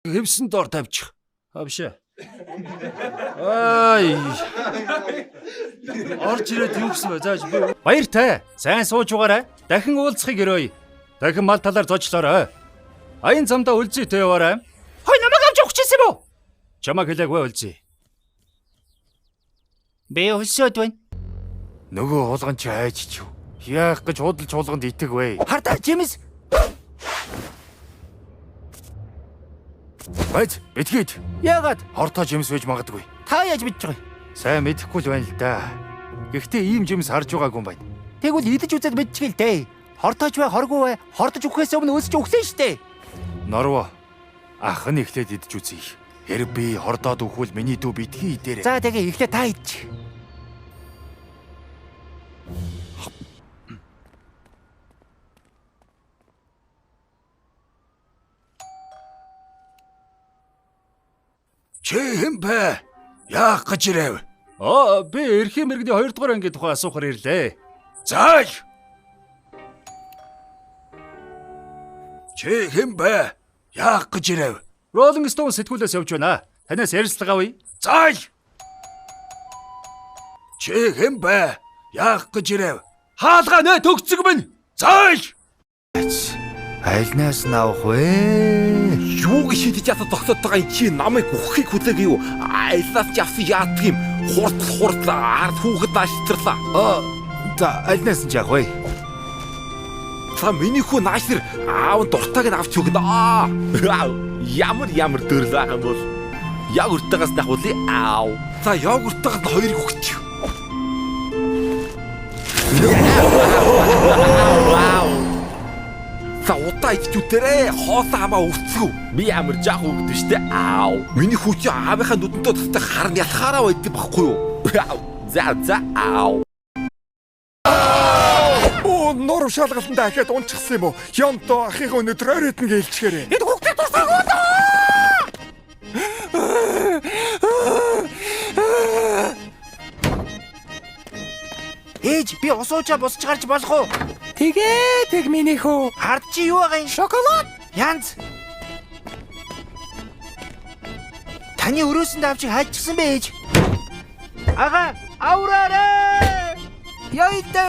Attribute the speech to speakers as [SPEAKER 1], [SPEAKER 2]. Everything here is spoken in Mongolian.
[SPEAKER 1] Хэвсэн дор тавьчих. Авшаа. Ай. Орж ирээд юу гэсэн бэ? Зааж би. Баяртай. Сайн сууж угаарай. Дахин уулзахыг өрөөе. Дахин мал талаар зочлоорой. Аян замдаа үлзийтэй яваарай. Хой намайг авч явах гэсэн юм уу? Чамаг хэлээгүй үлзий. Би өсөөд байна. Нөгөө хулган чи хайж ч юу? Яах гэж худалж хулганд итэг вэ? Хардаа Жимс. Байц, битгийд. Яагаад? Хортой Жимс байж магадгүй. Та яаж мэдж байгаа юм? Сайн мэдэхгүй л байна л да. Гэхдээ ийм Жимс харж байгаагүй юм байна. Тэгвэл идэж үзээд мэдчихээ л дээ. Хортооч бай, хоргүй бай. Хортож өгөхөөс өмнө өсөж өгсөн штэ. Норво. Ах нь эхлээд идэж үзье. Хэрэг би хордоод өгвөл миний дүү битгий идээрэй. За тэгээ эхлээд та идчих. Чи хэм бэ? Яах гэж ирэв? Би эрхийн мэрэгний 2 дугаар ангийн тухай асуухаар ирлээ. За. Чи хэм бэ? Яах гэж ирэв? Rolling Stone сэтгүүлээс явж байна. Танаас ярилцлага авъя. За. Чи хэм бэ? Яах гэж ирэв? Хаалгаа нэ төгцөг минь. За. Айлнаас навах вэ?
[SPEAKER 2] Юу гэж шийдэж ятад тогтоод байгаа юм чи намайг ухахыг хүлээгээ юу? Айлнаас ч авсан яадаг юм? Хурд ард хүүхэд нааштралаа.
[SPEAKER 1] За айлнаас ч яах вэ?
[SPEAKER 2] За миний хүү наашир аав дуртайг нь авч өгнө. Ямар дөрлөг юм бол. Йогуртагаас дахуулъя. Аав. За йогуртагаас хоёрыг өгч. За удаа идчүүтэрээ хоолоо хамаа өвцгөө. Би ямар жаах хөвгд штэ. Аав. Миний хүү чи аавынхаа нүдэнтэй таттай харн ялхаараа байдсан багхгүй юу? За аав.
[SPEAKER 3] Нор шалгалтанд дахиад унчихсан юм уу? Ёнто ахийнхаа өнөдөр оройд нь гэлчгээрээ.
[SPEAKER 2] Энэ хүүхдээ тусаагүй даа.
[SPEAKER 1] Ээж би усуучаа босч гарч болох уу?
[SPEAKER 3] Тэг миний хүү.
[SPEAKER 1] Хард чи юу байгаа юм?
[SPEAKER 3] Шоколад.
[SPEAKER 1] Янз. Таны өрөөсөнд авчиг хайчихсан бэ ээж? Ага, авраарэ. Яйдэ.